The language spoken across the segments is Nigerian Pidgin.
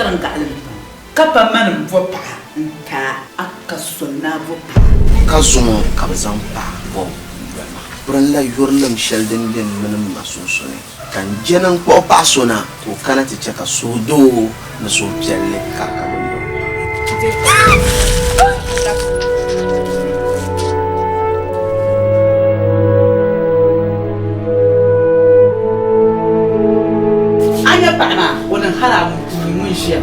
karan ka kapa man vo pa nta akasona vo pa kazumo kabzan pa vo buran la yorlam sheldon den manam masusone kan jenan ko pasona to kana ti chaka sodo na so pelle kaka bondo anya pana wonan hala mun shi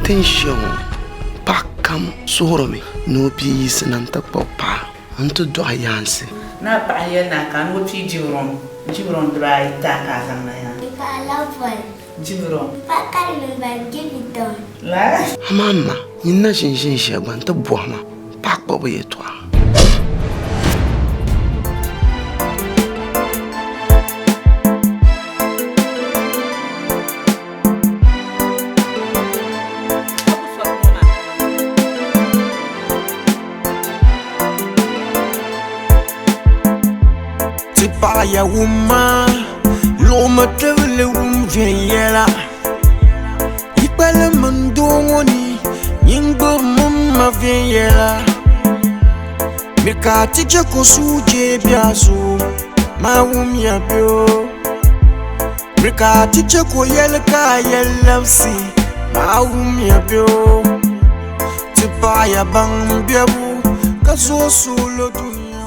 tension pakam soromi no bi sinanta papa anto do ayanse na pa yana kan wo pi jiron dry ta ka san na ya pa love jiron pa kare no ba give it down la mama inna shin shagban ta buama pak babo yetwa ya wuma loma tele viela ipele mandongoni nyingo mama viela mikati chako suje biaso mawumia bio mikati chako yelka yelafsi mawumia bio tipa ya bang biabu kaso solo dunia